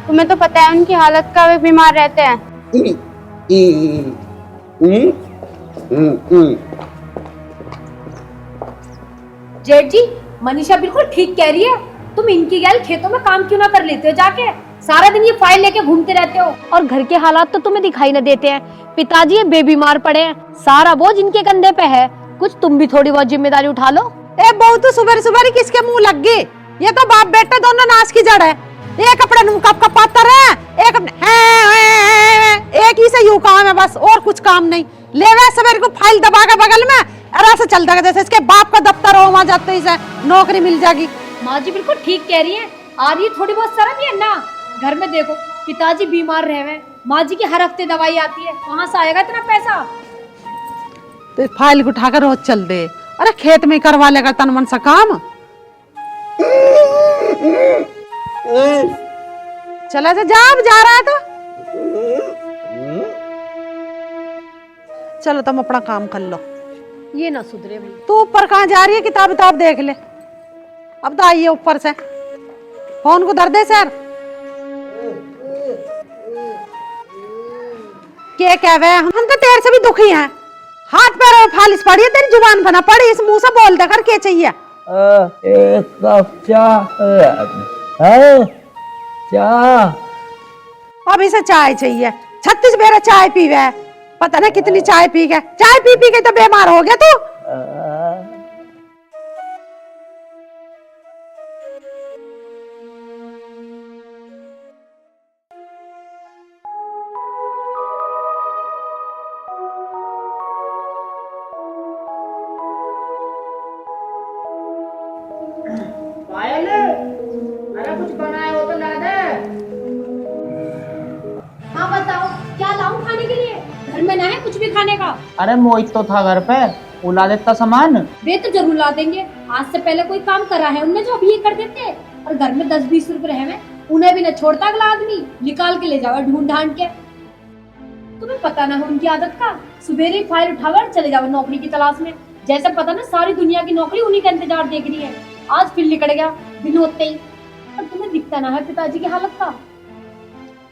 तुम्हें तो पता है उनकी हालत का, वे बीमार रहते हैं। जेठ जी, मनीषा बिल्कुल ठीक कह रही है। तुम इनकी गैल खेतों में काम क्यों ना कर लेते हो जाके? सारा दिन ये फाइल लेके घूमते रहते हो और घर के हालात तो तुम्हें दिखाई न देते हैं। पिताजी बेबीमार पड़े हैं, सारा बोझ इनके कंधे पे है। कुछ तुम भी थोड़ी बहुत जिम्मेदारी उठा लो। ए बहू तो सुबह सुबह किसके मुंह लग गई? ये तो बाप बेटा दोनों नाश की जड़ है। एक अपने मुंह कप कपाता रहे, एक अपने एक ही से यूं काम है बस, और कुछ काम नहीं। लेवे सवेरे को फाइल दबा के बगल में ऐसा चलता है जैसे इसके बाप का दफ्तर हो, वहां जाते ही से नौकरी मिल जाएगी। माँ जी बिल्कुल ठीक कह रही है। आ रही थोड़ी बहुत शर्म भी है ना। घर में देखो पिताजी बीमार रहे हुए, माँ जी की हर हफ्ते दवाई आती है, कहाँ से आएगा इतना पैसा? तो फाइल को उठाकर रोज चल दे। अरे खेत में करवा लेगा तन मन सा काम। चला जा, अब जा रहा था। चलो तुम अपना काम कर लो। ये ना सुधरे भाई। तू ऊपर कहाँ जा रही है? किताब किताब देख ले। अब तो आइए ऊपर से। फोन को धर दे सर। क्या कह रहे हैं? हम तो तेरे से भी दुखी हैं। हाथ पैर फालिश पड़ी है, तेरी जुबान बना पड़ी, इस मुंह से बोल दे कर क्या चाहिए? एक कप चाय। अब इसे चाय चाहिए। 36 बेरा चाय पीवे है, पता नहीं कितनी चाय पी गए। चाय पी पी के तो बीमार हो गया तू। पायल, अरे कुछ बनाए हो तो ला दे। हाँ बताओ क्या लाऊं खाने के लिए? घर में ना है कुछ भी खाने का। अरे मोहित तो था घर पे, वो ला देता सामान। वे तो जरूर ला देंगे। आज से पहले कोई काम करा है उनने जो अभी ये कर देते? और घर में 10-20 रुपए रहे हैं, उन्हें भी न छोड़ता अगला आदमी, निकाल के ले जाओ ढूंढ ढांड के। तुम्हें पता ना है उनकी आदत का। सुबह ही फाइल उठाकर चले जाओ नौकरी की तलाश में, जैसे पता ना सारी दुनिया की नौकरी उन्हीं का इंतजार देख रही है। आज फिर निकल गया दिन होते ही। और तुम्हें दिखता ना है पिताजी की हालत का।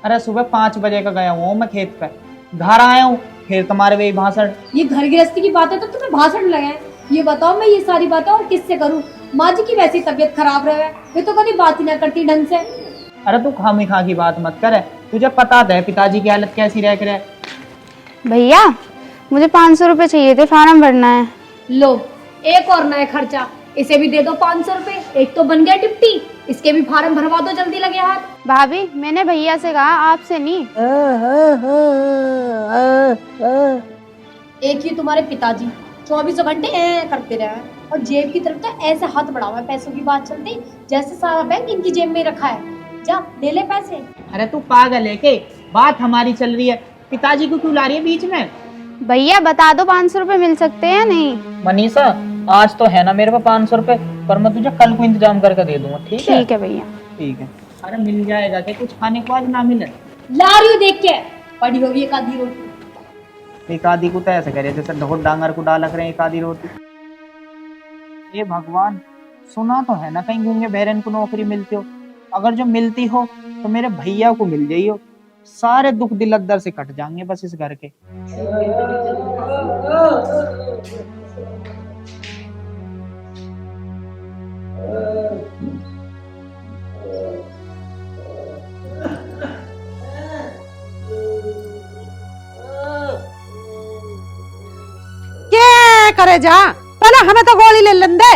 अरे सुबह 5 बजे का गया हूँ मैं खेत पे, घर आया हूँ फिर तुम्हारे वही भाषण। ये घर गृहस्थी की बातें तो तुम्हें भाषण लगे। ये बताओ मैं ये सारी बातें और किससे करूं? माँ जी की वैसी तबीयत खराब रहे, ये तो कभी बात ही ना करती ढंग से। अरे तू खामिखा की बात मत कर, तुझे पता है पिताजी की हालत कैसी रह कर। भैया मुझे 500 रुपए चाहिए थे, फार्म भरना है। लो एक और नया खर्चा, इसे भी दे दो 500 रुपए। एक तो बन गया टिप्टी, इसके भी फार्म भरवा दो जल्दी लगे हाथ। भाभी मैंने भैया से कहा, आपसे नहीं। एक ही तुम्हारे पिताजी 24 घंटे करते रहे और जेब की तरफ तो ऐसे हाथ बढ़ा हुआ है पैसों की बात चलती, जैसे सारा बैंक इनकी जेब में रखा है। जा ले ले पैसे। अरे तू पागल है के? बात हमारी चल रही है, पिताजी को क्यों ला रही है बीच में? भैया बता दो 500 रुपए मिल सकते हैं या नहीं? मनीषा आज तो है ना मेरे पास 500 रुपए, पर मैं तुझे कल को इंतजाम करके दे दूंगा। ठीक है? ठीक है भैया। ठीक है। अरे मिल जाएगा कि कुछ खाने को आज ना मिले? ला रही हूँ देख के, पड़ी होगी एक आधी रोटी। एक आधी को तो ऐसे करे जैसे ढोर डांगर को डाल रहे हैं एक आधी रोटी। ये भगवान, सुना तो है ना कहीं गूंगे बहरन को नौकरी मिलती हो। अगर जो मिलती हो तो मेरे भैया को मिल जाइए, सारे दुख दिलद्दर से कट जाएंगे बस इस घर के। क्या करे जा, पहले हमें तो गोली ले लें दे।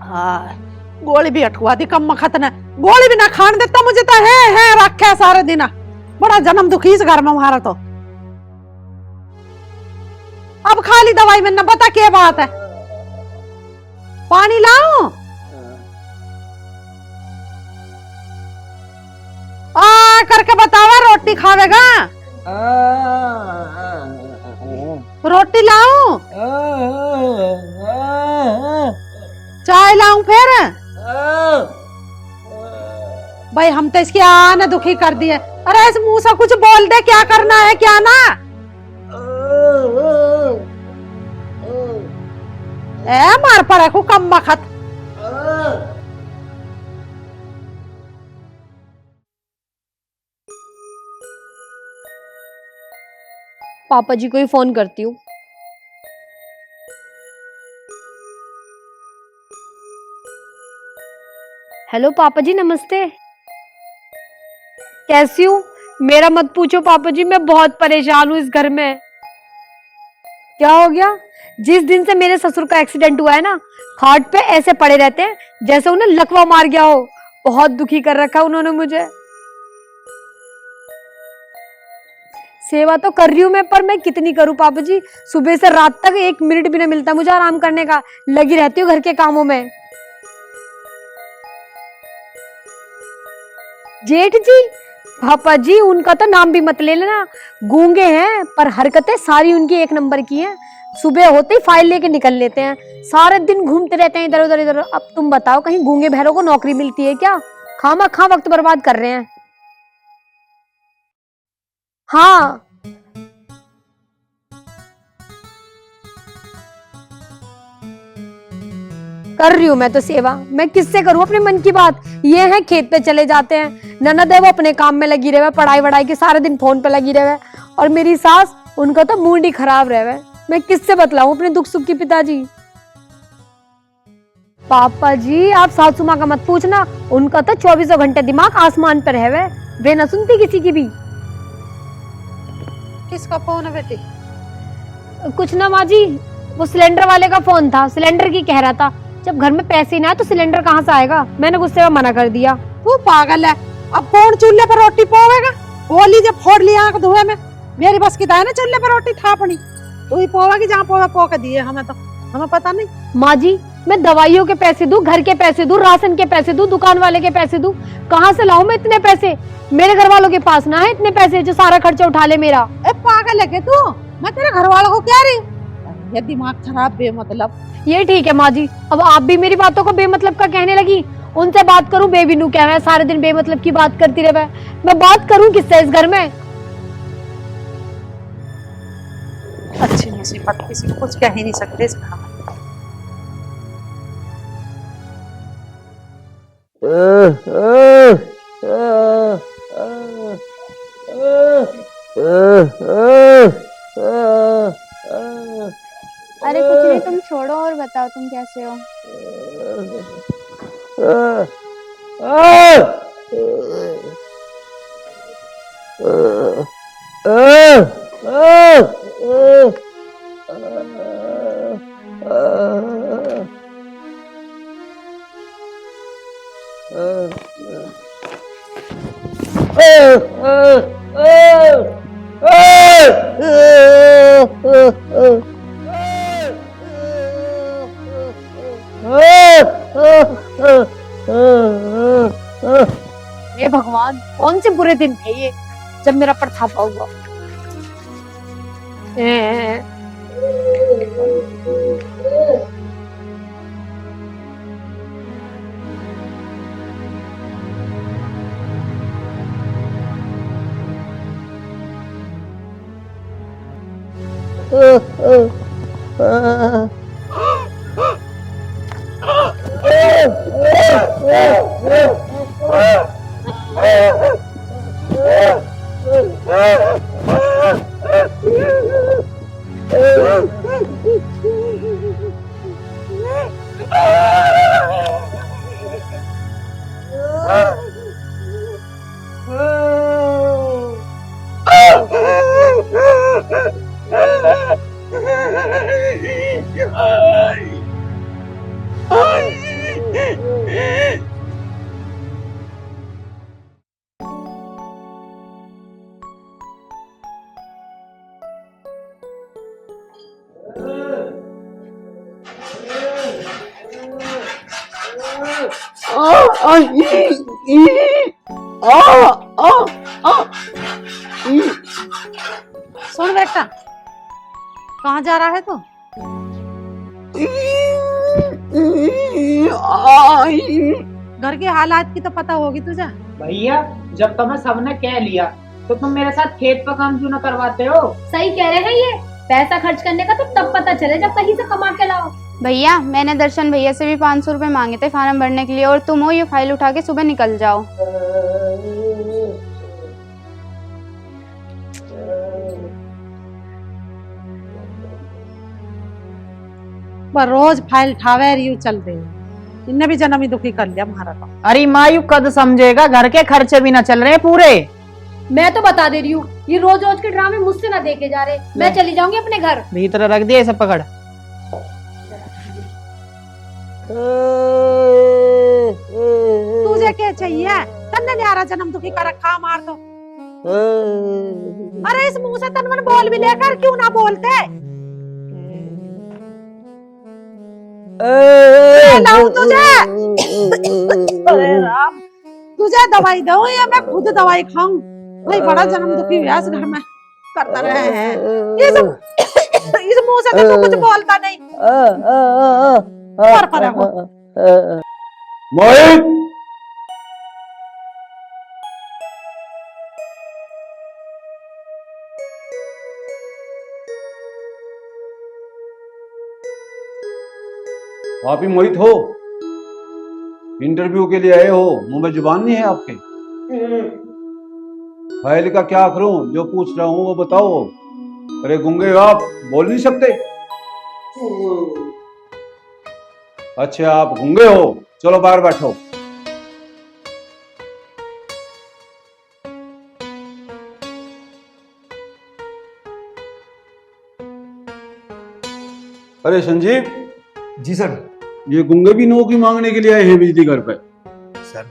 हाँ, गोली भी अटकुआ दी कम मखत ने, गोली भी ना खान देता मुझे तो है रखे सारे दिन। बड़ा जन्म दुखी इस घर में हमारा तो। अब खाली दवाई में न बता क्या बात है। पानी लाऊं? करके बतावा, रोटी खावेगा? रोटी लाऊं? चाय लाऊं फिर? भाई हम तो इसकी आने दुखी कर दिए। अरे इस मुंह से कुछ बोल दे, क्या करना है क्या ना। ए मार पड़े को कम बखत। पापा जी को ही फोन करती हूँ। हेलो पापा जी, नमस्ते। कैसी हूँ? मेरा मत पूछो पापा जी, मैं बहुत परेशान हूँ इस घर में। क्या हो गया? जिस दिन से मेरे ससुर का एक्सीडेंट हुआ है ना, खाट पे ऐसे पड़े रहते हैं जैसे उन्हें लकवा मार गया हो। बहुत दुखी कर रखा है उन्होंने मुझे। सेवा तो कर रही हूँ मैं, पर मैं कितनी करूँ पापा जी? सुबह से रात तक 1 मिनट भी नहीं मिलता मुझे आराम करने का। लगी रहती हूँ घर के कामों में। जेठ जी, पापा जी उनका तो नाम भी मत ले लेना। गूंगे हैं पर हरकतें सारी उनकी 1 नंबर की हैं। सुबह होते ही फाइल लेके निकल लेते हैं, सारे दिन घूमते रहते हैं इधर उधर इधर। अब तुम बताओ, कहीं गूंगे बहरों को नौकरी मिलती है क्या? खामा खा वक्त बर्बाद कर रहे हैं। हाँ, कर रही हूँ मैं तो सेवा। मैं किससे करूँ अपने मन की बात? ये है खेत पे चले जाते हैं, ननद है वो अपने काम में लगी रहे, पढ़ाई वढ़ाई के सारे दिन फोन पे लगी रहे, और मेरी सास, उनका तो मूड ही खराब रहे। मैं किससे बतलाऊं अपने दुख सुख की पिताजी? पापा जी आप सासू माँ का मत पूछना, उनका तो 24 घंटे दिमाग आसमान पर है। वे न सुनती किसी की भी। किसका फोन है बेटी? कुछ ना माँ जी, वो सिलेंडर वाले का फोन था, सिलेंडर की कह रहा था। जब घर में पैसे ना है तो सिलेंडर कहाँ से आएगा? मैंने गुस्से में मना कर दिया। तू पागल है, अब कौन चूल्हे पर रोटी पोवेगा? बोली जब फोड़ लिया आंख धुए में। मेरी बस की दाए ना चूल्हे पर रोटी थापनी। तू ही पोवेगी जहाँ पोवे पो के दिए हमें, तो हमें पता नहीं। माँ जी मैं दवाइयों के पैसे दूं, घर के पैसे दूं, राशन के पैसे दूं, दुकान वाले के पैसे दूं, कहाँ से लाऊं मैं इतने पैसे? मेरे घर वालों के पास ना है इतने पैसे जो सारा खर्चा उठा ले मेरा। ए पागल है क्या तू? मैं तेरे घर वालों को कह रही हूँ, ये दिमाग खराब बेमतलब। ये ठीक है माँ जी, अब आप भी मेरी बातों को बेमतलब का कहने लगी। उनसे बात करूं बेबीनू क्या है, सारे दिन बेमतलब की बात करती रहे। मैं बात करूं किससे इस घर में? अच्छी मुसीबत, किसी को कुछ कह ही नहीं सकते इस घर में। अरे कुछ नहीं, तुम छोड़ो और बताओ तुम कैसे हो? हे भगवान, कौन से बुरे दिन थे ये जब मेरा परथापा हुआ। सुन बेटा, कहाँ जा रहा है तू? घर के हालात की तो पता होगी तुझे। भैया जब तुम्हें सबने कह लिया तो तुम मेरे साथ खेत पर काम क्यों न करवाते हो? सही कह रहे हैं ये, पैसा खर्च करने का तो तब पता चले जब कहीं से कमा के लाओ। भैया मैंने दर्शन भैया से भी 500 रुपए मांगे थे फार्म भरने के लिए, और तुम हो ये फाइल उठा के सुबह निकल जाओ। पर रोज फाइल ठावे रियू चल रही इनने भी जन्म ही दुखी कर लिया हमारा तो। अरे मायू कद समझेगा, घर के खर्चे भी ना चल रहे हैं पूरे। मैं तो बता दे रही हूँ, ये रोज रोज के ड्रामे मुझसे ना देखे जा रहे। मैं चली जाऊंगी अपने घर। भीतर रख दिया सब पकड़। तुझे क्या चाहिए? तन्ने न्यारा जन्म दुखी कर रखा मार तो। अरे इस मुंह से तनमन बोल भी लेकर क्यों ना बोलते? लाऊं तुझे? अरे राम, तुझे दवाई दूं या मैं खुद दवाई खाऊं? भाई बड़ा जन्म दुखी हुआ इस घर में करता रहे हैं। इस मुंह से तो तू कुछ बोलता नहीं। पर हो। मोहित, आप ही मोहित हो? इंटरव्यू के लिए आए हो? मुंह में जुबान नहीं है आपके? फाइल का क्या करूं? जो पूछ रहा हूं वो बताओ। अरे गूंगे हो आप, बोल नहीं सकते? अच्छा आप गूंगे हो, चलो बाहर बैठो। अरे संजीव जी सर। ये गूंगे भी नौकरी मांगने के लिए आए हैं बिजली घर पे? सर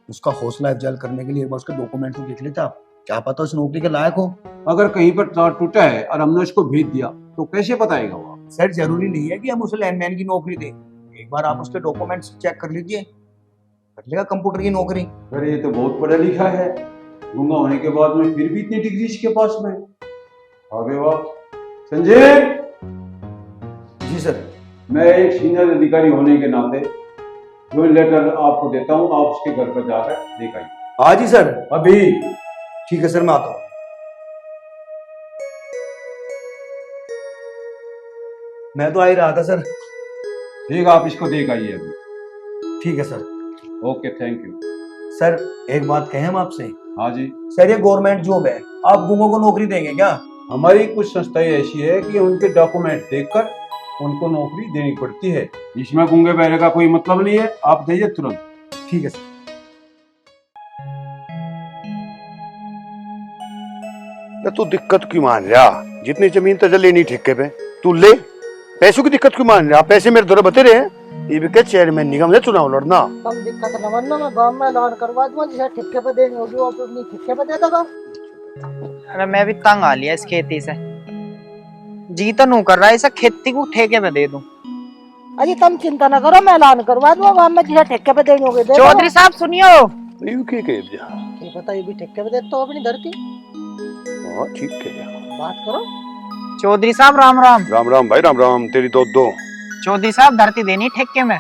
उसका हौसला अफजाई करने के लिए एक बार उसके डॉक्यूमेंट तो देख लेते आप, क्या पता उस नौकरी के लायक हो। अगर कहीं पर तार टूटा है और हमने उसको भेज दिया तो कैसे बताएगा वो? सर जरूरी नहीं है कि हम उसे लैंडमैन की नौकरी दें, एक बार आप उसके डॉक्यूमेंट्स चेक कर लीजिए, कर लेगा कंप्यूटर की नौकरी। अरे ये तो बहुत पढ़ा लिखा है, गूंगा होने के बाद में फिर भी इतनी डिग्री इसके पास में। आगे वाह संजय। जी सर। मैं एक सीनियर अधिकारी होने के नाते जो लेटर आपको देता हूँ, आप उसके घर पर जाकर देख आइए। आज ही सर? अभी। ठीक है सर, मैं आता हूँ। मैं तो आ ही रहा था सर। ठीक है, आप इसको देख आइए अभी। ठीक है sir. Okay, thank you. Sir एक बात कहें हम आपसे? हाँ जी। सर ये गवर्नमेंट जॉब है, आप गूंगों को नौकरी देंगे क्या? हमारी कुछ संस्थाएं ऐसी है कि उनके डॉक्यूमेंट देखकर उनको नौकरी देनी पड़ती है, इसमें गूंगे बहरे का कोई मतलब नहीं है, आप दीजिए तुरंत। ठीक है सर। तू दिक्कत क्यों मान रहा? जितनी जमीन तुझे लेनी ठेके पे तू ले, पैसों की दिक्कत क्यों मान रहा? पैसे मेरे दौरे बते रहे, ये भी क्या चेयरमैन निगम से चुनाव लड़ना। कम दिक्कत न बनना, मैं गांव में ऐलान करवा दूंगा, जिसे ठेके पे देनी होगी वो अपनी ठेके पे दे देगा। अरे मैं भी तंग आ लिया इस खेती से, जी तो नहीं कर रहा है, इसे खेती को ठेके पे दे दूं। अरे तुम चिंता न करो, मैं ऐलान करवा दूंगा गांव में, जिसे ठेके पे देनी होगी। चौधरी साहब सुनियो, ये क्या कह दिया? ये पता ये भी ठेके पे देते हो अपनी धरती। हाँ ठीक है, बात करो। चौधरी साहब राम राम। राम राम भाई, राम राम। तेरी दो चौधरी साहब धरती देनी ठेके में।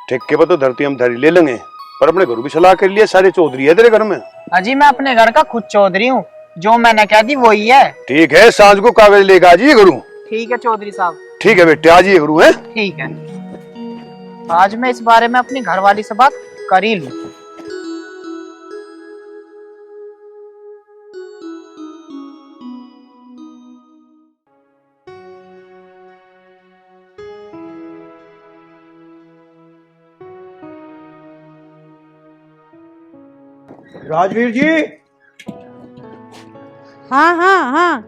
ठेके पर तो धरती हम धरी ले लेंगे, पर अपने घर की सलाह कर लिया, सारे चौधरी है तेरे घर में। अजी मैं अपने घर का खुद चौधरी हूँ, जो मैंने कह दी वही है। ठीक है, सांझ को कागज लेकर आ जाइए गुरु। ठीक है चौधरी साहब। ठीक है बेटे, आ जाइए गुरु। है ठीक है, आज मैं इस बारे में अपनी घरवाली से बात कर ही लूं। राजवीर जी। हाँ हाँ हाँ,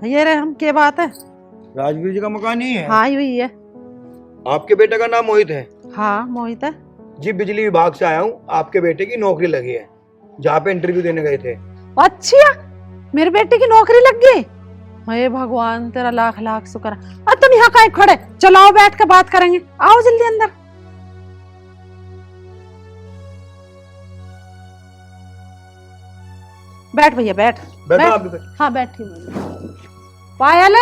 ये रहे हम, क्या बात है? राजवीर जी का मकान नहीं है? हाँ यही है। आपके बेटे का नाम मोहित है? हाँ मोहित है जी, बिजली विभाग से आया हूँ, आपके बेटे की नौकरी लगी है, जहाँ पे इंटरव्यू देने गए थे। अच्छा, मेरे बेटे की नौकरी लग गई? हे भगवान तेरा लाख लाख शुक्र। अब तुम यहाँ काहे खड़े? चलो आओ बैठ कर बात करेंगे, आओ जल्दी अंदर। बैठ भैया बैठ। आप भी बैठ। हाँ बैठी। पायल,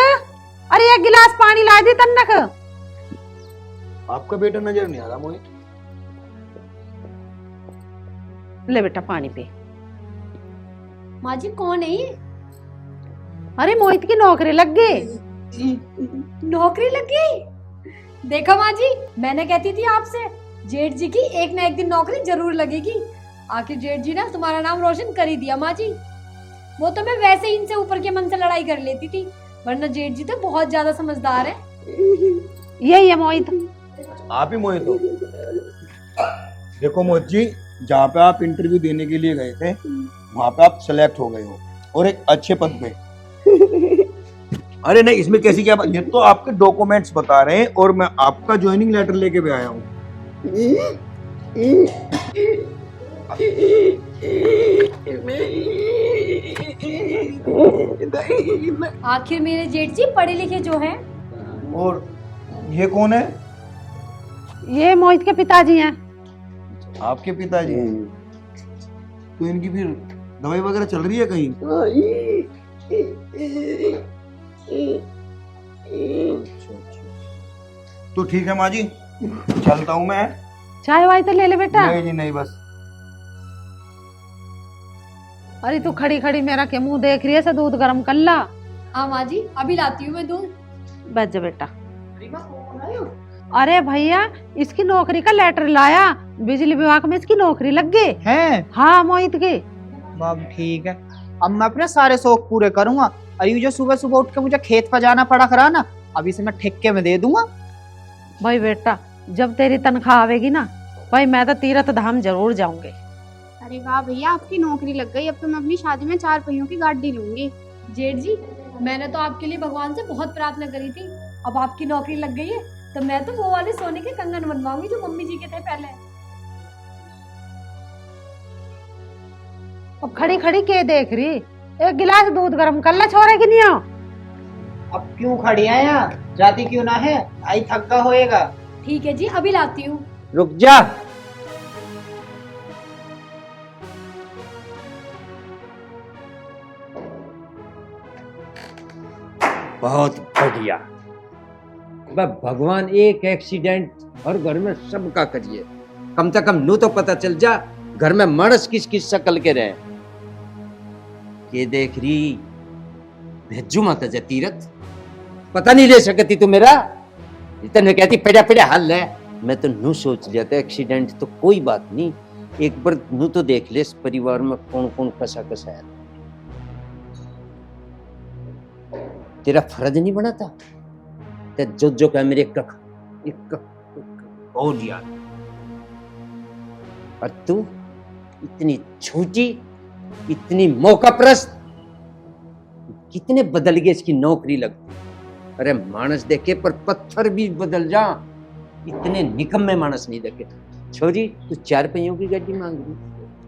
अरे एक गिलास पानी ला दी तन्नक। आपका बेटा नजर नहीं आ रहा मोहित। ले बेटा पानी पी। माँ जी कौन है ये? अरे मोहित की नौकरी लग गई, नौकरी लग गई। देखो माँ जी, मैंने कहती थी आपसे जेठ जी की एक ना एक दिन नौकरी जरूर लगेगी। आखिर जेठ जी ने तुम्हारा नाम रोशन कर ही दिया माँ जी। वो तो मैं वैसे ही इनसे ऊपर के मन से लड़ाई कर लेती थी, वरना जेठ जी तो बहुत ज्यादा समझदार है। यही है मोहित। आप ही मोहित हो? देखो मोहित जी, जहाँ पे आप इंटरव्यू देने के लिए गए थे वहाँ पे आप सेलेक्ट हो गए हो और एक अच्छे पद पे। अरे नहीं, इसमें कैसी क्या बात, ये तो आपके डॉक्यूमेंट्स बता रहे हैं और मैं आपका ज्वाइनिंग लेटर लेके भी आया हूँ। आखिर मेरे जेठ जी पढ़े लिखे जो हैं। और ये कौन है? ये मोहित के पिताजी हैं। आपके पिताजी? तो इनकी फिर दवाई वगैरह चल रही है कहीं? तो ठीक है माँ जी, चलता हूँ मैं। चाय वाय तो ले ले बेटा। नहीं जी नहीं, बस। अरे तू खड़ी खड़ी मेरा के मुंह देख रही है, से दूध गर्म कर ला। हाँ माँ जी, अभी लाती हूँ मैं दूध। बच जा बेटा। अरे भैया, इसकी नौकरी का लेटर लाया, बिजली विभाग में इसकी नौकरी लग गई हैं? हाँ मोहित की। बाब ठीक है, अब मैं अपने सारे शौक पूरे करूंगा। और ये जो सुबह सुबह उठ के मुझे खेत पर जाना पड़ा करा ना, अभी से मैं ठेके में दे दूंगा। भाई बेटा, जब तेरी तनख्वाह आवेगी ना, भाई मैं तो तीर्थ धाम जरूर जाऊंगी। अरे वाह भैया, आपकी नौकरी लग गई, अब तो मैं अपनी शादी में 4 पहियों की गाड़ी लूंगी। जेठ जी, मैंने तो आपके लिए भगवान से बहुत प्रार्थना करी थी, अब आपकी नौकरी लग गई है तो मैं तो वो वाले सोने के कंगन बनवाऊंगी जो मम्मी जी के थे पहले। अब खड़ी खड़ी के देख रही, एक गिलास दूध गर्म कर ला छोरे की नहीं हो। अब क्यों खड़ी है यहाँ, जाती क्यों ना है, भाई थका होएगा। ठीक है जी, अभी लाती हूँ। रुक जा। बहुत बढ़िया। भगवान एक एक्सीडेंट हर घर में सबका करिए, कम से कम नू तो पता चल जा घर में मानस किस किस शक्ल के रहे। ये देख रही भेजू माता जा तीरथ, पता नहीं ले सकती तू मेरा, इतने कहती पेड़ा पेड़ा हाल है। मैं तो नू सोच लिया था एक्सीडेंट तो कोई बात नहीं, एक बार नू तो देख ले इस परिवार में कौन कौन कसा कसा है। तेरा फर्ज नहीं बना था ते जो कह मेरे एक और याद। और तू इतनी छोटी, इतनी मौकाप्रस्त, कितने बदल गए इसकी नौकरी लगती। अरे मानस देखे पर पत्थर भी बदल जा, इतने निकम्मे मानस नहीं देखे। छोरी तू 4 पहियों की गाड़ी मांग रही,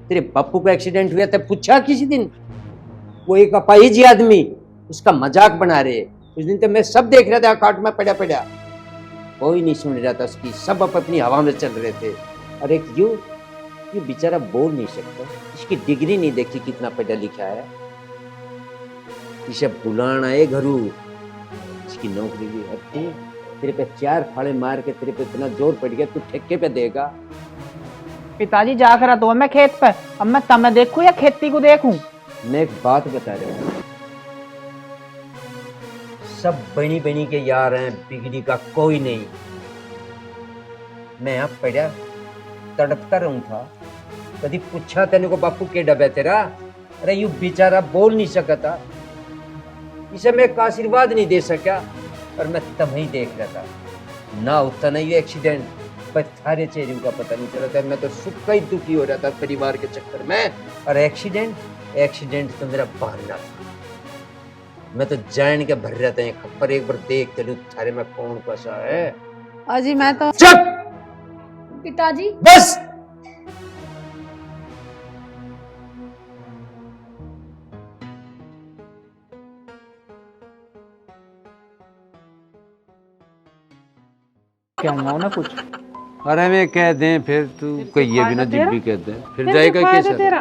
तेरे बापू का एक्सीडेंट हुआ था पूछा किसी दिन? वो एक अपाहिज आदमी, उसका मजाक बना रहे। उस दिन तो मैं सब देख रहा था, काट में पड़ा पड़ा, कोई नहीं सुन रहा था उसकी, सब अपनी हवा में चल रहे थे। और एक ये बेचारा बोल नहीं सकता, इसकी डिग्री नहीं देखी कितना पढ़ा लिखा है, इसे बुलाना है घरू, इसकी नौकरी भी। और तेरे पे 4 फाड़े मार के तेरे पे इतना जोर पड़ गया, तू ठेके पे देगा। पिताजी जा कर तो मैं खेत पे, अब मैं तमें देखूं या खेती को देखूं? मैं एक बात बता रहा हूँ, सब बनी बनी के यार हैं, बिगड़ी का कोई नहीं। मैं यहाँ पढ़ा तड़पता रहूं था, कभी पूछा तेने को बापू के डबे तेरा? अरे यू बेचारा बोल नहीं सकता, इसे मैं एक आशीर्वाद नहीं दे सका। और मैं तब ही देख रहा था ना, उतना नहीं एक्सीडेंट पर थारे चेहरे का पता नहीं चला था। मैं तो सुख ही दुखी हो रहा था परिवार के चक्कर में। और एक्सीडेंट तो मेरा बहाना था, मैं तो जान के भर रहा था खप्पर, एक बार देख चलू थारे में कौन फंसा है। अजी मैं तो चुप पिताजी, बस। क्या हुआ ना कुछ? अरे वे कह दें फिर तू कहिए बिना जिप भी कह दे, फिर जाएगा कैसे? तेरा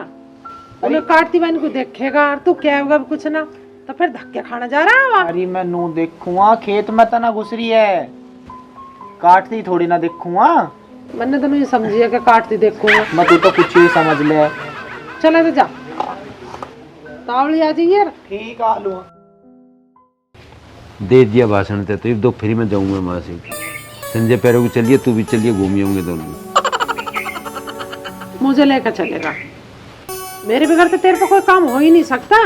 उन्हें काटती बहन को देखेगा और तू क्या होगा कुछ ना, तो फिर धक्के खाना जा रहा है। अरे मैं नू देखूंगा, खेत में तना घुसरी है, काटती थोड़ी ना देखूंगा। मैंने तो नहीं समझिए कि काटती देखूंगा। मैं तू तो कुछ ही समझ ले। चले तो जा, तावड़ी आ जाइए। ठीक आलू। दे दिया भाषण ते, तो ये दो फ्री में जाऊंगा वहां से। संजय पैरों को चलिए, तू भी चलिए, घूमिए होंगे दोनों। मुझे लेकर चलेगा? मेरे बगैर तो तेरे पे कोई काम हो ही नहीं सकता।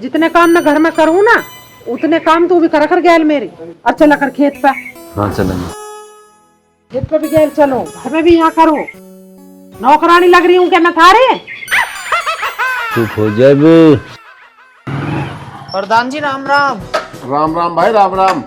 जितने काम मैं घर में करूँ ना, उतने काम तू भी करा कर गैल मेरी। और चला कर खेत पे। हाँ चलेंगे। खेत पे भी गैल चलो, घर में भी यहाँ करो। नौकरानी लग रही हूँ क्या मैं थारे? चुप हो जाए। प्रधान जी राम राम। राम राम भाई, राम राम।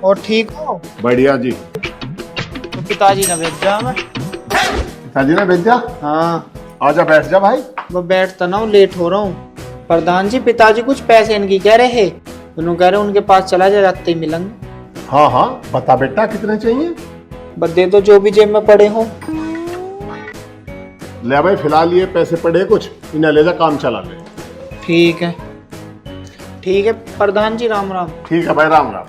और ठीक हो? बढ़िया जी। तो पिताजी ने भेजा मैं। पिताजी ने भेजा? हाँ। आजा बैठ जा भाई। मैं बैठता ना हूँ, लेट हो रहा हूँ। प्रधान जी पिताजी कुछ पैसे इनकी कह रहे हैं, उन्होंने कह रहे उनके पास चला जाए, रात ही मिलेंगे। हाँ हाँ बता बेटा, कितने चाहिए? बस दे दो जो भी जेब में पड़े हो। ले भाई, फिलहाल ये पैसे पड़े कुछ, इन्हें ले जा, काम चला ले। ठीक है ठीक है प्रधान जी, राम राम। ठीक है भाई, राम राम।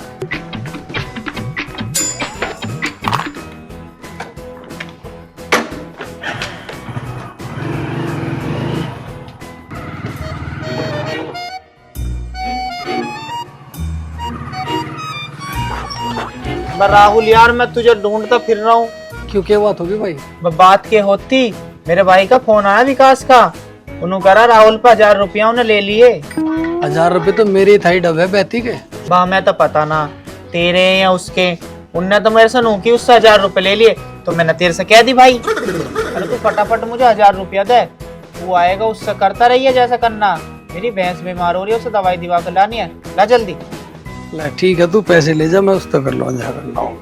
राहुल यार, मैं तुझे ढूंढता फिर रहा हूँ। क्यों, क्या बात होगी भाई? बात के होती, मेरे भाई का फोन आया विकास का, उन्होंने कहा राहुल पे 1000 रुपया उन्हें ले लिए। 1000 रुपए तो मेरी थाई डबे बैठी के। बा मैं तो पता ना तेरे या उसके, उनने तो मेरे से नूकी उससे 1000 रुपए ले लिए, तो मैंने तेरे से कह दी भाई अरे तू फटाफट मुझे 1000 रुपया दे, वो आएगा उससे करता रहिए जैसा करना। मेरी भैंस बीमार हो रही है, उसे दवाई दिवा कर लानी है, ला जल्दी। ठीक है, तू पैसे ले जा, मैं उस पर कर लो जा करना हूँ।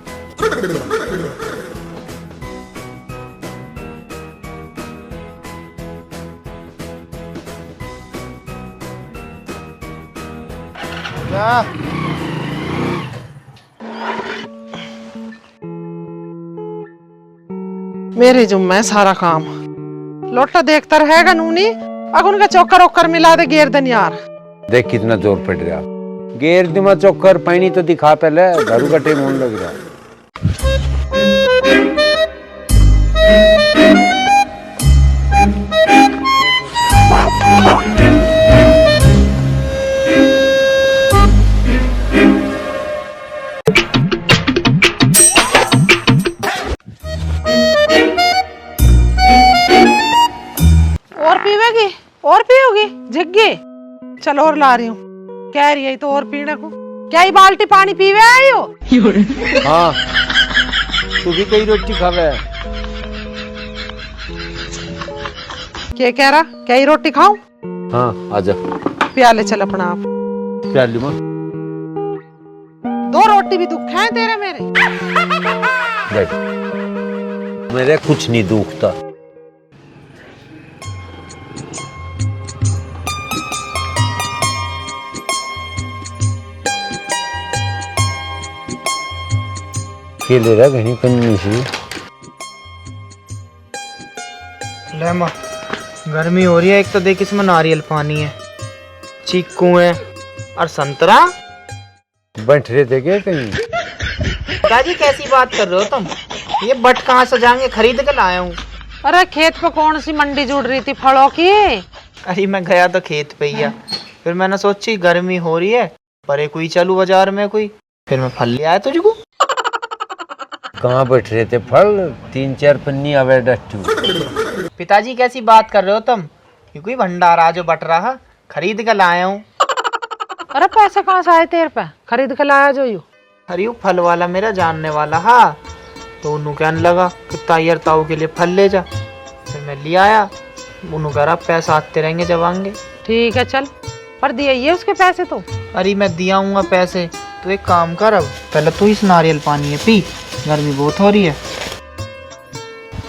मेरे जुम्मे है सारा काम। लोटा देखता रहेगा नूनी, अगर उनका चौकर ओकर मिला दे गेरदन यार। देख कितना जोर पड़ रहा। गेर दिमा चौकर पानी तो दिखा, पहले दारू का टेम होने लग रहा। और पीवेगी? और पियोगी? झिग्गी चलो और ला रही हूँ। कह रही है तो और पीने को। क्या ही बाल्टी पानी पीवे आई हो? हाँ तू भी कई रोटी खावे। क्या कह रहा? क्या ही रोटी खाऊं? हाँ आजा। प्याले चल अपना आप। प्याली माँ 2 रोटी भी दुख है तेरे मेरे। देख मेरे कुछ नहीं दुखता। ले रहा कहीं कहीं सी। ले माँ, गर्मी हो रही है, एक तो देख इसमें नारियल पानी है, चीकू है और संतरा। बैठ रहे थे क्या कहीं? दादी कैसी बात कर रहे हो तुम? ये बट कहाँ से जाएंगे, खरीद कर लाया हूँ। अरे खेत पे कौन सी मंडी जुड़ रही थी फलों की? अरे मैं गया तो खेत पे ही, फिर मैंने सोची गर्मी हो रही है, पर कोई चलू बाजार में कोई, फिर मैं फल ले आया तुझको। कहाँ बैठ रहे थे? फल 3-4 पन्नी आवे डट्टू। पिताजी कैसी बात कर रहे हो तुम? ये कोई भंडारा जो बट रहा, खरीद कर लाया हूँ। अरे पैसे कहाँ से आए तेरे पे? खरीद के लाया जो यू। अरे वो फल वाला मेरा जानने वाला हा, तो उन्होंने कहने लगा कि तायर ताऊ के लिए फल ले जा, फिर मैं ले आया। उन्होंने कहा पैसा आते रहेंगे जब आएंगे। ठीक है चल, पर दिए ये उसके पैसे तो। अरे मैं दिया हूँ पैसे, तो एक काम कर, अब पहले तू इस नारियल पानी है पी, गर्मी बहुत हो रही है।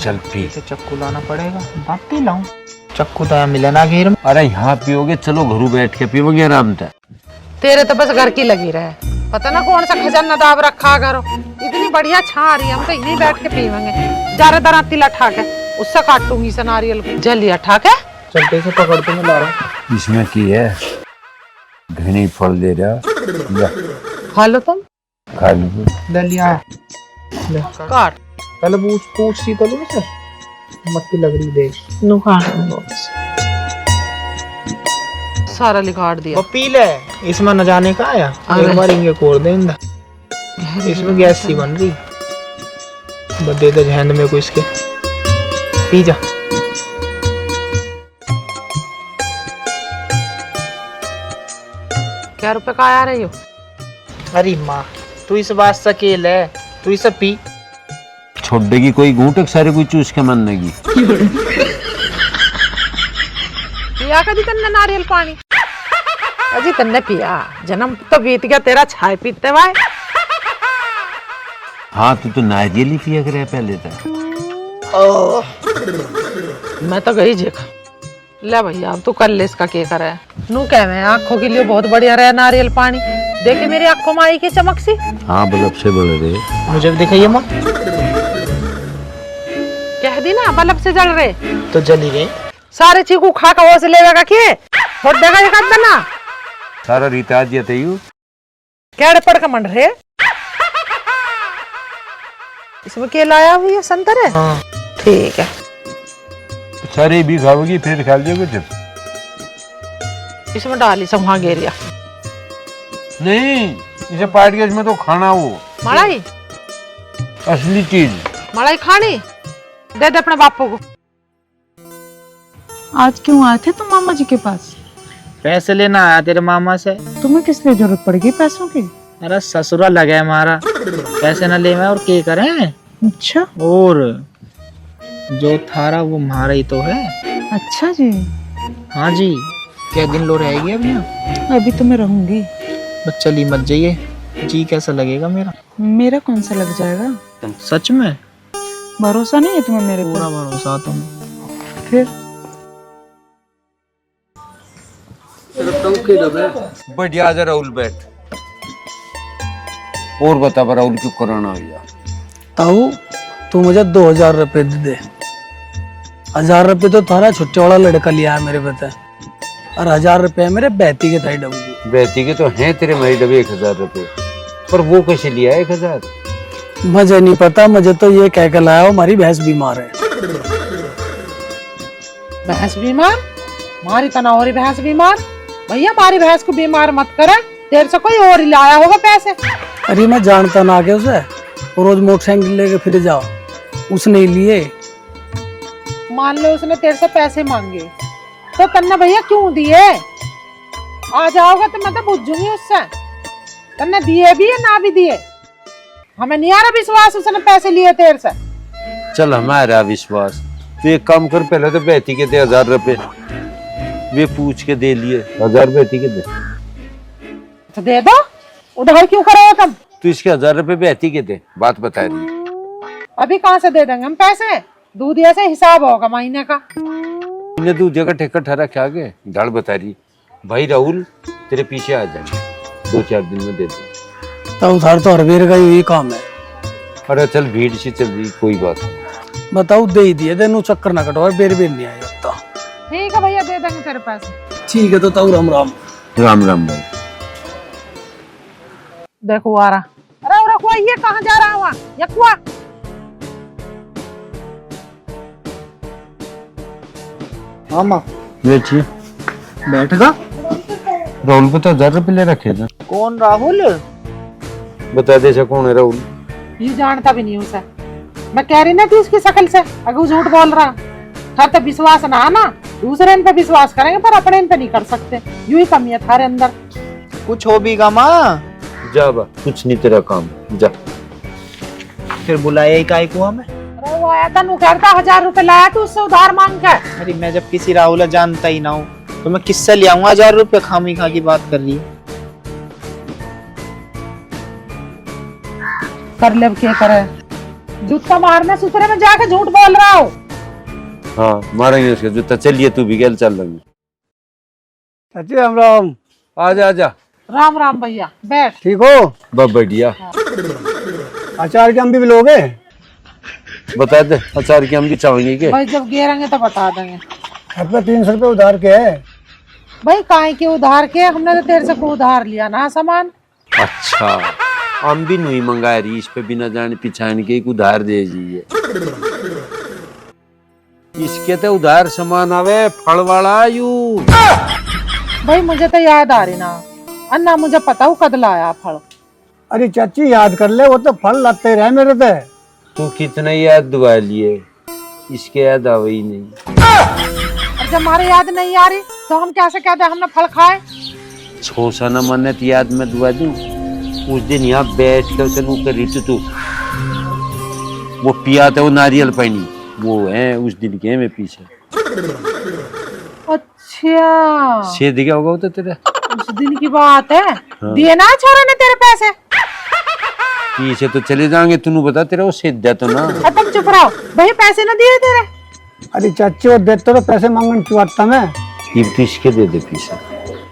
चल पी। तो चक्कू लाना पड़ेगा, बाकी लाऊं चक्कू तो मिले ना घेर में। अरे यहाँ पियोगे, चलो घरों बैठ के पियोगे आराम से। तेरे तो बस घर की लगी रहे, पता ना कौन सा खजाना दाब रखा करो। इतनी बढ़िया छा रही है, हम तो यहीं बैठ के पीवेंगे। जा रहे दरा तिला ठा के, उससे काटूंगी से नारियल को। जल्दी ठा के चलते से पकड़ के मैं ला रहा हूँ। इसमें की है, घनी फल दे रहा। खा लो तुम। खा लो। ले लिया, ले काट। पहले पूछ सी तो लो सर, मक्खी लग रही देख। नु काट सारा लिखाड़ दिया। वो पी ले। इसमें न जाने का आया, एक बार इंगे कोर दे इंदा। इसमें गैस सी बन रही, बदे दे हैंड में को इसके, पी जा। क्या रुपए का आया रही हो? अरे माँ, तू इस बात सकेल है, तू इसे पी। छोड़ देगी कोई घूंटक सारे कोई चूस के मन लगी। पिया कभी तन्ने नारियल पानी? अजी तन्ने पिया, जन्म तो बीत गया तेरा, चाय पीते भाई। हाँ तो नारियल ही पिया करे पहले तक। मैं तो गई देखा। ले भैया अब तू कर ले, इसका क्या करे। नू कह मैं आंखों के लिए बहुत बढ़िया रहा नारियल पानी। देखे मेरी आंखों में आई की चमक सी। हाँ बल्ब से बढ़ रहे, मुझे भी दिखाइए माँ। कह दी ना बल्ब से जल रहे, तो जली गए सारे चीकू खा का वो से लेगा के छोड़ देगा एक आध ना। सारा रीता दिया थे यू क्या पड़ का मंड रहे। इसमें क्या लाया हुई है, संतरे? हाँ ठीक है, सारे भी खाओगी फिर खा लियोगे जब। इसमें डाली सब वहां गेरिया। नहीं इसे पार्ट के इसमें तो खाना वो मलाई, असली चीज। मलाई खानी दे दे अपने बापू को। आज क्यों आए थे तुम मामा जी के पास? पैसे लेना आया तेरे मामा से। तुम्हें किस लिए जरूरत पड़ गई पैसों की? अरे ससुरा लगा है हमारा, पैसे न ले मैं और क्या करें। अच्छा, और जो थारा वो हमारा ही तो है। अच्छा जी। हाँ जी, क्या दिन लो रहेगी अब यहाँ? अभी तो मैं रहूंगी। बस चली मत जाइए, जी कैसा लगेगा मेरा? मेरा कौन सा लग जाएगा? सच में भरोसा नहीं है तुम्हें मेरे पूरा पर? भरोसा तुम। फिर बढ़िया आ जा राहुल, बैठ। और बता राहुल क्यों कराना भैया? ताऊ तू मुझे 2000 रुपए दे दे। 1000 रुपए तो थारा छुट्टे वाला लड़का लिया है मेरे पता, और 1000 रुपए मेरे बैती के थाई डबू। बैठी के तो हैं तेरे मरी डबे 1000 रुपए, पर वो कैसे लिया 1000? मुझे नहीं पता, मुझे तो ये कह के लाया हमारी भैंस बीमार है। भैंस बीमार? मारी तना और भैंस बीमार? भैया हमारी भैंस को बीमार मत करे, देर से कोई और लाया होगा पैसे। अरे मैं जानता ना के उसे, वो रोज मोटरसाइकिल लेके फिर जाओ, उसने लिए। मान लो उसने तेरे से पैसे मांगे तो तन्ने भैया क्यों दिए? आ जाओगा तो मैं तो पूछूंगी उससे, तन्ने दिए भी या ना भी दिए। हमें नहीं आ रहा विश्वास उसने पैसे लिए तेरे से। चल हमारा विश्वास, तो एक काम कर, पहले तो बैठी के दे 1000 रुपए, वे पूछ के दे लिए 1000 बैठी के दे। तो दे दो, उधार क्यों करोगे तुम? तू इसके 1000 रुपए बैठी के दे, बात बता रही। अभी कहाँ से दे देंगे हम पैसे? दूध ऐसे हिसाब होगा महीने का। इन्हें तू जगह ठेका ठहरा क्या गए धड़ बता रही। भाई राहुल तेरे पीछे आ जाएंगे, 2-4 दिन में दे दे। तो उधार तो हर बेर का यही काम है। अरे चल भीड़ सी चल रही, कोई बात नहीं। बताओ दे ही दिए, तेनू चक्कर ना कटवा, बेर बेर नहीं आया तो। ठीक है भैया, दे देंगे तेरे पैसे। ठीक है तो ताऊ राम राम। राम राम भाई। देखो आ रहा। अरे रखो, ये कहाँ जा रहा हुआ? यकुआ मामा बैठिए। बैठ गा। राहुल को तो 1000 रुपए ले रखे थे। कौन राहुल? बता दे से कौन है राहुल? ये जानता भी नहीं उसे। मैं कह रही ना कि उसकी शक्ल से अगर वो झूठ बोल रहा। थार तो विश्वास ना ना, दूसरे इन पे विश्वास करेंगे पर अपने इन पे नहीं कर सकते। यूं ही कमी है थारे अंदर। कुछ हो भी गा माँ। जा बा, कुछ नहीं तेरा काम, जा। फिर बुलाया ही काहे को हमें? अरे वो आया था, नू कहता 1000 रुपए लाया तू उससे उधार मांग के। अरे मैं जब किसी राहुल जानता ही ना हूँ तो मैं किससे ले आऊंगा 1000 रुपए? खामी खा की बात कर रही है। कर ले, क्या करे? जूता मारने सुतरे में जाके झूठ बोल रहा हो। हाँ मारेंगे उसके जूता। चलिए तू भी गैल चल रही। अच्छे राम राम। आजा आजा। राम राम भैया, बैठ। ठीक हो? बहुत बढ़िया। अचार के हम भी लोगे? बता दे, अचार की हम भी चाहेंगे के? भाई जब गिरेंगे तो बता देंगे। अपने 300 रुपए उधार के है। भाई काहे के उधार के? हमने तो तेरे से को उधार लिया ना सामान। अच्छा, हम भी नहीं मंगा रही, इस पे बिना जाने पिछाने के एक उधार दे दीजिए। इसके तो उधार सामान आवे फल वाला यू। भाई मुझे तो याद आ रही ना, अन्ना मुझे पता हूँ कद लाया फल। अरे चाची याद कर ले, वो तो फल लाते रहे मेरे पे। तू कितना याद दुआ लिए, इसके याद आवे ही नहीं। और जब हमारे याद नहीं आ रही तो हम कैसे कहते हमने फल खाए। छोसा न मन्नत याद में दुआ दूं। उस दिन यहाँ बैठ कर चलू कर रही तू, वो पिया था वो नारियल पानी, वो है उस दिन के मैं पीछे। अच्छा से दिखा होगा वो तो तेरा, उस दिन की बात है। हाँ। दिए ना छोरे ने तेरे पैसे। पीछे तो चले जाएंगे, तू बता तेरा वो से दिया तो ना। तुम चुप रहो भाई, पैसे ना दिए तेरे। अरे चाची वो देते तो पैसे मांगने क्यों आता मैं। ये किसके दे दे पीछे,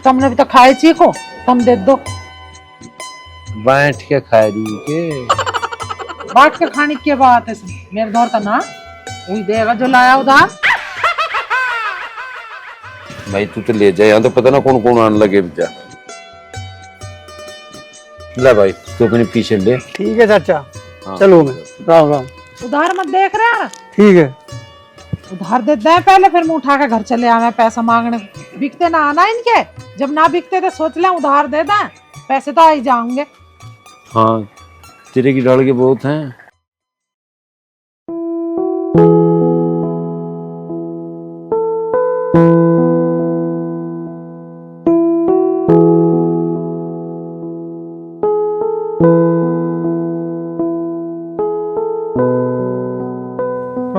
तुमने भी तो खाए चीखो, तुम दे दो। बैठ के खा रही के बांट के खाने की बात है, मेरे दौर का ना वही देगा जो लाया उधार। भाई तू तो ले जा, यहाँ तो पता ना कौन कौन आने लगे जा। ला भाई तू अपने पीछे ले। ठीक है चाचा, हाँ। चलो मैं राम राम। उधार मत देख रहे हैं। ठीक है। उधार देते हैं पहले, फिर मुंह उठा के घर चले आवे पैसा मांगने। बिकते ना आना इनके, जब ना बिकते तो सोच ले उधार दे दें, पैसे तो आ ही जाएंगे। हाँ तेरे की डाल के बहुत हैं।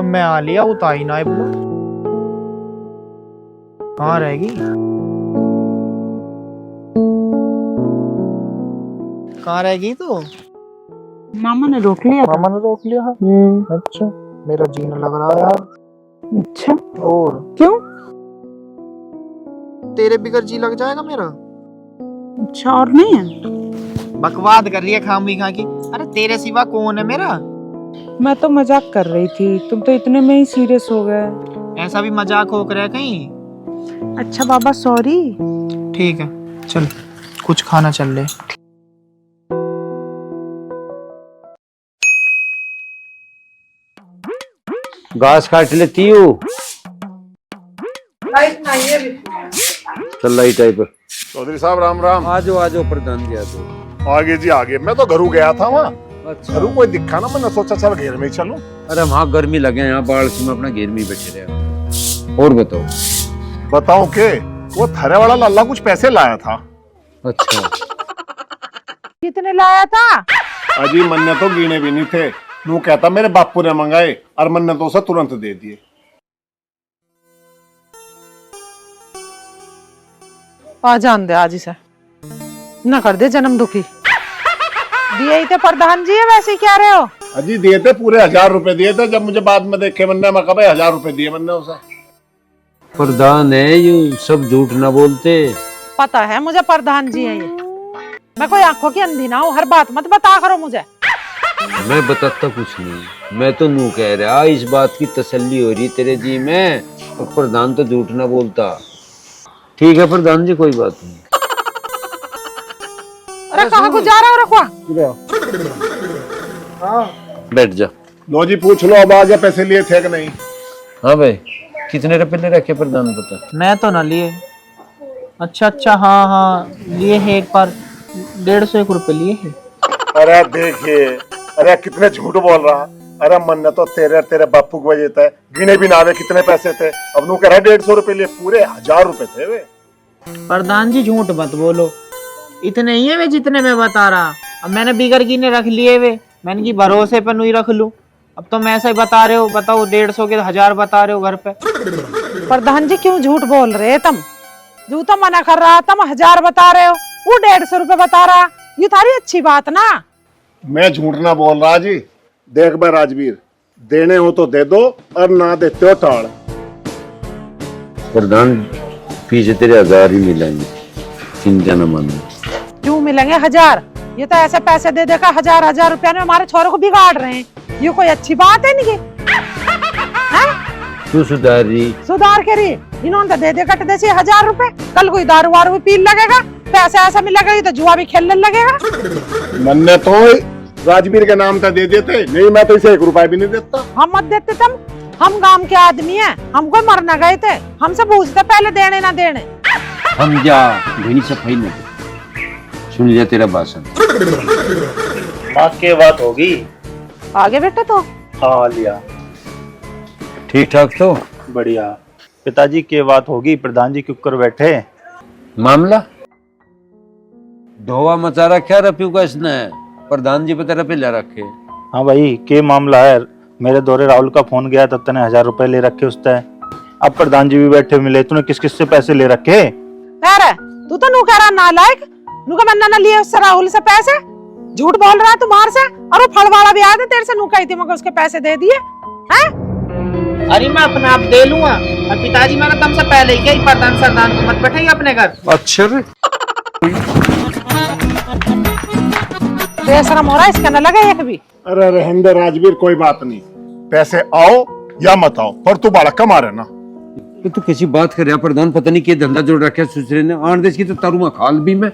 मैं आ लिया, उताई ना कहाँ रहेगी, कहाँ रहेगी तू। मामा ने रोक लिया। मामा ने रोक लिया। अच्छा मेरा जीना लग रहा है यार। अच्छा और क्यों? तेरे बिगर जी लग जाएगा मेरा। अच्छा और नहीं है? बकवाद कर रही है खामी खा की। अरे तेरे सिवा कौन है मेरा। मैं तो मजाक कर रही थी, तुम तो इतने में ही सीरियस हो गए। ऐसा भी मजाक हो कर है कहीं। अच्छा बाबा सॉरी। ठीक है चल कुछ खाना चल ले। घास काट लेती हूँ। लाइट नहीं है अभी। चल लाइट आई पर। चौधरी साहब राम राम। आ जाओ प्रधान जी, आ जाओ। आगे जी आगे, मैं तो घरू गया था वहाँ। अच्छा घरू कोई दिखा ना, मैंने सोचा चल घेर में ही चलूं। अरे वहाँ गर्मी लगे, यहाँ बाढ़ से मैं अपना घेर में ही बैठे रहे। और बताओ। बताऊं के वो थरे वाला लल्ला कुछ पैसे लाया था। अच्छा कितने लाया था? अजी मन्ने तो गिने भी नहीं थे, वो कहता मेरे बापू ने मंगाए और मन्ने तो उसे तुरंत दे दिए। आ जान दे आज इसे, न कर दे जन्म दुखी। दिए ही थे प्रधान जी, वैसे ही कह रहे हो? अजी दिए थे पूरे 1000 रुपए दिए थे। जब मुझे बाद में देखे मन्ने, मैं कहा 1000 रुपए दिए मन्ने उसे। प्रधान है ये, सब झूठ ना बोलते। पता है मुझे प्रधान जी है ये। मैं कोई आंखों की अंधी ना हूँ, हर बात मत बता करो मुझे। मैं बताता कुछ नहीं, मैं तो नू कह रहा, इस बात की तसल्ली हो रही तेरे जी में, और प्रधान तो झूठ ना बोलता। ठीक है प्रधान जी कोई बात नहीं। अरे कहाँ को जा रहा हो रखवा? बैठ जा। लो जी पूछ लो अब आज पैसे लिए थे कि नहीं। हाँ भाई कितने रुपए ले रखे प्रधान बता। मैं तो ना लिए। अच्छा हाँ हाँ लिए है, एक बार 150 रुपए लिए है। अरे देखिए, अरे कितने झूठ बोल रहा। अरे मन्ने तो तेरे बापू की वजह था, गिने भी ना आवे कितने पैसे थे। अब नू कह रहा 150 रुपए लिए, पूरे 1000 रुपए थे वे। प्रधान जी झूठ मत बोलो, इतने ही है वे जितने मैं बता रहा। अब मैंने बिगर गिने रख लिए वे, मैंने की भरोसे पर नहीं रख लूं। अब तो मैं ऐसा ही बता रहे हो, बताओ 150 के 1000 बता रहे हो घर पे। प्रधान जी क्यों झूठ बोल रहे तुम? जो तो मना कर रहा, तुम 1000 बता रहे हो, वो 150 रुपए बता रहा। ये थारी अच्छी बात ना। मैं झूठ ना बोल रहा जी। देख भाई राजवीर, देने हो तो दे दो और ना देते हो टाड़। प्रधान पीछे तेरे 1000 ही मिलेंगे, चिंता न मानो। क्यों मिलेंगे 1000? ये तो ऐसे पैसे दे देकर 1000 रुपया में हमारे छोरों को बिगाड़ रहे हैं। ये कोई अच्छी बात है नहीं? तू सुधार रही। सुधार के रही, इन्होंने तो दे दे कट दे 1000 रुपए। कल कोई दारू वारू भी पीने लगेगा, पैसा ऐसा मिलेगा, ये तो जुआ भी खेलने लगेगा। मन्ने तो राजवीर के नाम का दे देते, नहीं मैं तो इसे 1 रुपया भी नहीं देता। हम मत देते तुम, हम गांव के आदमी हैं, हमको मरना गए थे, हमसे पूछते पहले देने ना देने। हम जा घनी सफाई न सुन लिया तेरा भाषण। माँ के बात होगी। आगे बेटा तो हाँ लिया। ठीक ठाक तो बढ़िया। पिताजी के बात होगी, प्रधान जी क्यों कर बैठे। मामला धोवा मचा रखा रफीू का इसने, प्रधान जी पे तेरा पे ले रखे। हाँ भाई के मामला है। मेरे दौरे राहुल का फोन गया तब तने 1000 रुपए ले रखे उसने। अब प्रधान जी भी बैठे मिले, तूने किस किस से पैसे ले रखे। अरे तू तो नू कह रहा नालायक, नू का मन्ना न लिए उससे राहुल से पैसे, झूठ बोल रहा है तुम्हारे से। और वो फल वाला भी आया था तेरे से, नू कही थी मगर उसके पैसे दे दिए हैं। अरे मैं अपने आप दे लूंगा। और पिताजी मैंने तुमसे पहले ही कही प्रधान सरदान को मत बैठाइए अपने घर। अच्छा रे बेशरम हो रहा है, इसका न लगा एक भी। अरे रहने राजवीर, कोई बात नहीं, पैसे आओ या मत आओ, पर तू बड़ा कमा रहे ना। तो तू कैसी बात कर रहा प्रधान, पता नहीं क्या धंधा जोड़ रखा है सुसरे ने। आन देश की तो तारू में खाल भी में